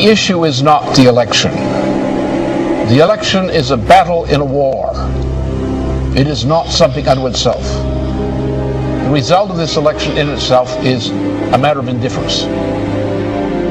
The issue is not the election. The election is a battle in a war. It is not something unto itself. The result of this election in itself is a matter of indifference.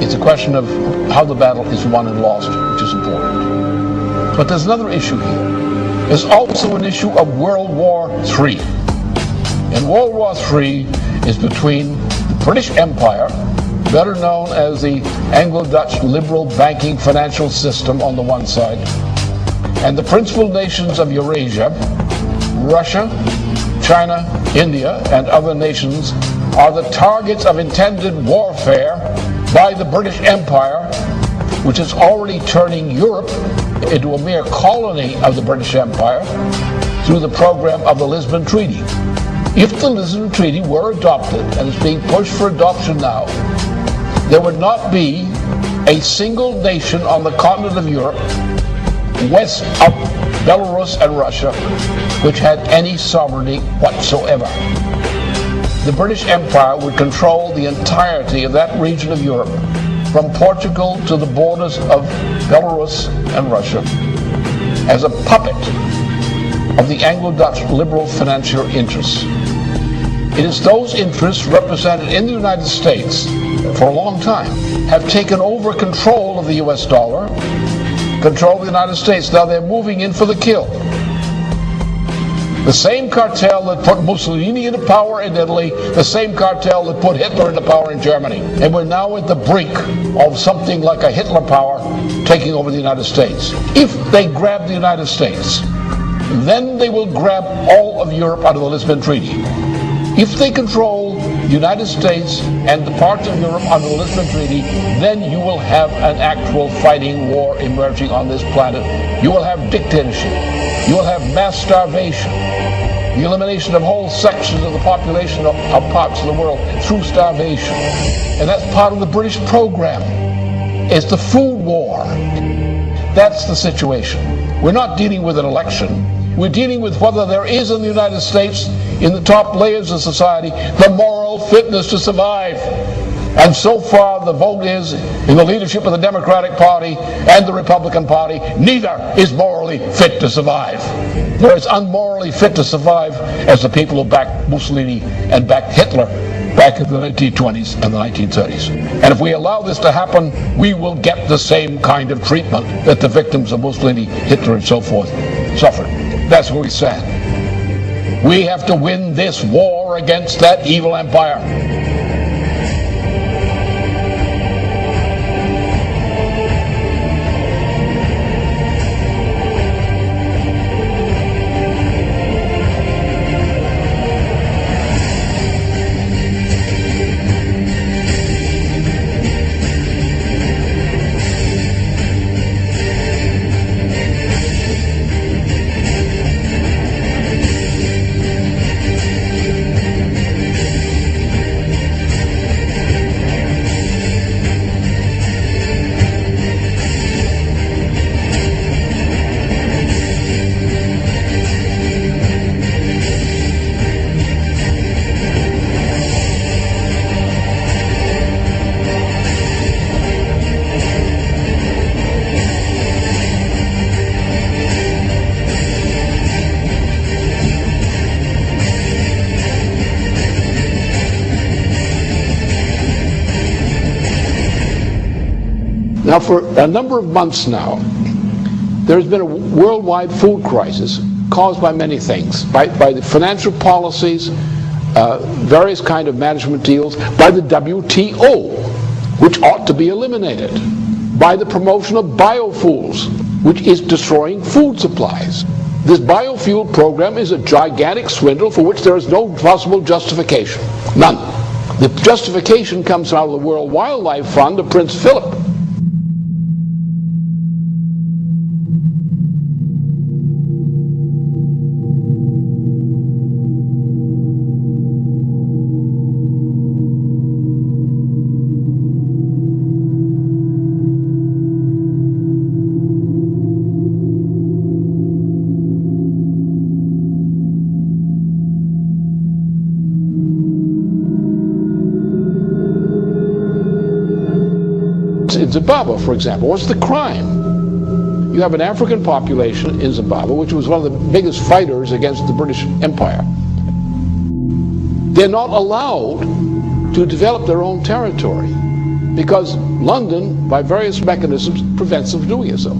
It's a question of how the battle is won and lost, which is important. But there's another issue here. There's also an issue of World War III. And World War III is between the British Empire, better known as the Anglo-Dutch liberal banking financial system on the one side, and the principal nations of Eurasia, Russia, China, India, and other nations are the targets of intended warfare by the British Empire, which is already turning Europe into a mere colony of the British Empire through the program of the Lisbon Treaty. If the Lisbon Treaty were adopted, and is being pushed for adoption now, there would not be a single nation on the continent of Europe, west of Belarus and Russia, which had any sovereignty whatsoever. The British Empire would control the entirety of that region of Europe, from Portugal to the borders of Belarus and Russia, as a puppet of the Anglo-Dutch liberal financial interests. It is those interests represented in the United States for a long time have taken over control of the US dollar, control of the United States. Now they're moving in for the kill. The same cartel that put Mussolini into power in Italy, the same cartel that put Hitler into power in Germany. And we're now at the brink of something like a Hitler power taking over the United States. If they grab the United States, then they will grab all of Europe under the Lisbon Treaty. If they control the United States and the parts of Europe under the Lisbon Treaty, then you will have an actual fighting war emerging on this planet. You will have dictatorship. You will have mass starvation. The elimination of whole sections of the population of parts of the world through starvation. And that's part of the British program. It's the food war. That's the situation. We're not dealing with an election. We're dealing with whether there is in the United States, in the top layers of society, the moral fitness to survive. And so far the vote is in the leadership of the Democratic Party and the Republican Party, neither is morally fit to survive. They're as unmorally fit to survive as the people who backed Mussolini and backed Hitler back in the 1920s and the 1930s. And if we allow this to happen, we will get the same kind of treatment that the victims of Mussolini, Hitler, and so forth suffered. That's where we stand. We have to win this war against that evil empire. Now, for a number of months now, there has been a worldwide food crisis caused by many things, by the financial policies, various kind of management deals, by the WTO, which ought to be eliminated, by the promotion of biofuels, which is destroying food supplies. This biofuel program is a gigantic swindle for which there is no possible justification. None. The justification comes out of the World Wildlife Fund of Prince Philip. in Zimbabwe, for example, what's the crime? You have an African population in Zimbabwe, which was one of the biggest fighters against the British Empire. They're not allowed to develop their own territory because London, by various mechanisms, prevents them from doing so.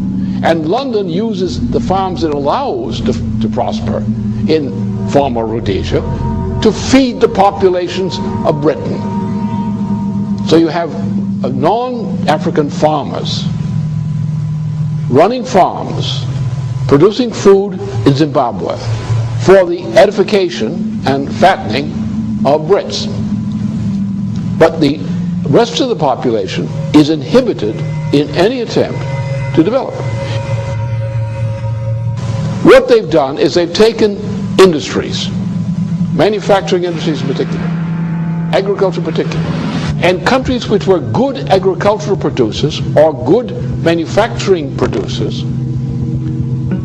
And London uses the farms it allows to prosper in former Rhodesia to feed the populations of Britain. So you have non-African farmers running farms, producing food in Zimbabwe for the edification and fattening of Brits. But the rest of the population is inhibited in any attempt to develop. What they've done is they've taken industries, manufacturing industries in particular, agriculture in particular, and countries which were good agricultural producers or good manufacturing producers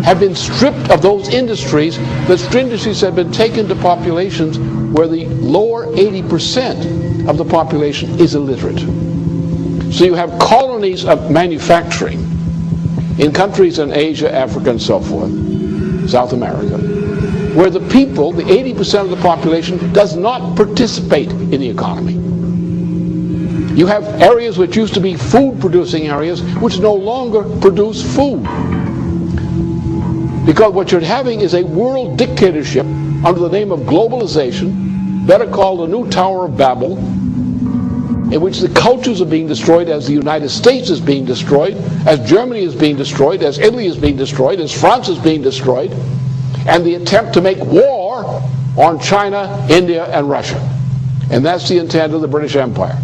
have been stripped of those industries. Those industries have been taken to populations where the lower 80% of the population is illiterate. So you have colonies of manufacturing in countries in Asia, Africa, and so forth, South America, where the people, the 80% of the population, does not participate in the economy. You have areas which used to be food-producing areas which no longer produce food. Because what you're having is a world dictatorship under the name of globalization, better called the new Tower of Babel, in which the cultures are being destroyed as the United States is being destroyed, as Germany is being destroyed, as Italy is being destroyed, as France is being destroyed, and the attempt to make war on China, India, and Russia. And that's the intent of the British Empire.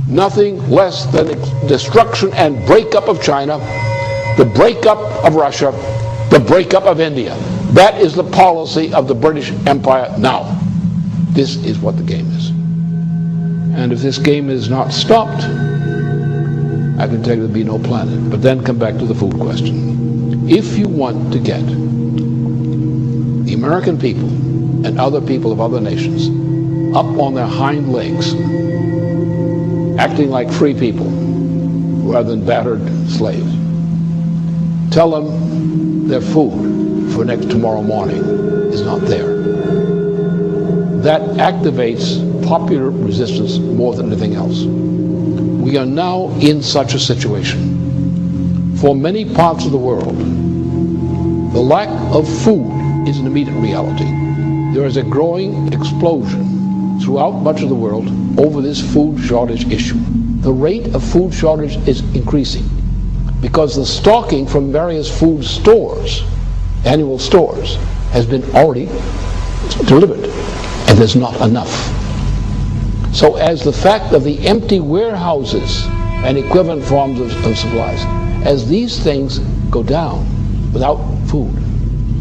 Nothing less than destruction and breakup of China, the breakup of Russia, the breakup of India. That is the policy of the British Empire now. This is what the game is. And if this game is not stopped, I can tell you there'll be no planet. But then come back to the food question. If you want to get the American people and other people of other nations up on their hind legs, acting like free people rather than battered slaves, tell them their food for tomorrow morning is not there. That activates popular resistance more than anything else. We are now in such a situation. For many parts of the world, the lack of food is an immediate reality. There is a growing explosion throughout much of the world over this food shortage issue. The rate of food shortage is increasing because the stocking from various food stores, annual stores, has been already delivered, and there's not enough. So as the fact of the empty warehouses and equivalent forms of supplies, as these things go down without food,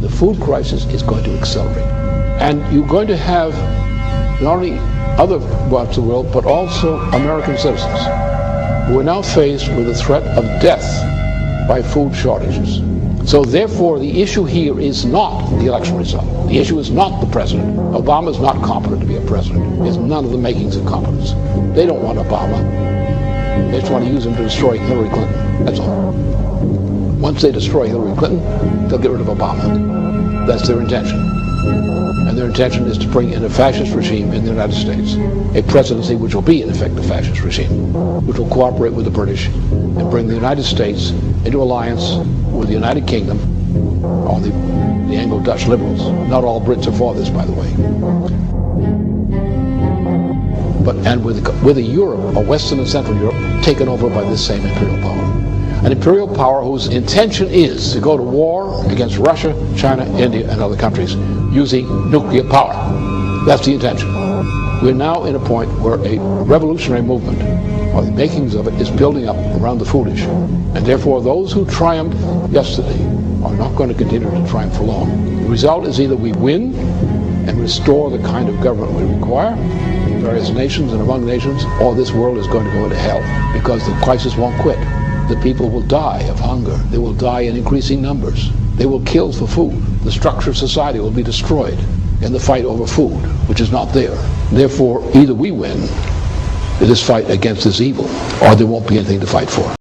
the food crisis is going to accelerate. And you're going to have not only other parts of the world, but also American citizens who are now faced with the threat of death by food shortages. So therefore, the issue here is not the election result. The issue is not the president. Obama is not competent to be a president. He has none of the makings of competence. They don't want Obama. They just want to use him to destroy Hillary Clinton. That's all. Once they destroy Hillary Clinton, they'll get rid of Obama. That's their intention. And their intention is to bring in a fascist regime in the United States, a presidency which will be in effect a fascist regime, which will cooperate with the British and bring the United States into alliance with the United Kingdom, or the Anglo-Dutch liberals. Not all Brits are for this, by the way. And with a Europe, or Western and Central Europe, taken over by this same imperial power. An imperial power whose intention is to go to war against Russia, China, India, and other countries using nuclear power. That's the intention. We're now in a point where a revolutionary movement, or the makings of it, is building up around the food issue. And therefore, those who triumphed yesterday are not going to continue to triumph for long. The result is either we win and restore the kind of government we require in various nations and among nations, or this world is going to go into hell because the crisis won't quit. The people will die of hunger. They will die in increasing numbers. They will kill for food. The structure of society will be destroyed in the fight over food, which is not there. Therefore, either we win this fight against this evil, or there won't be anything to fight for.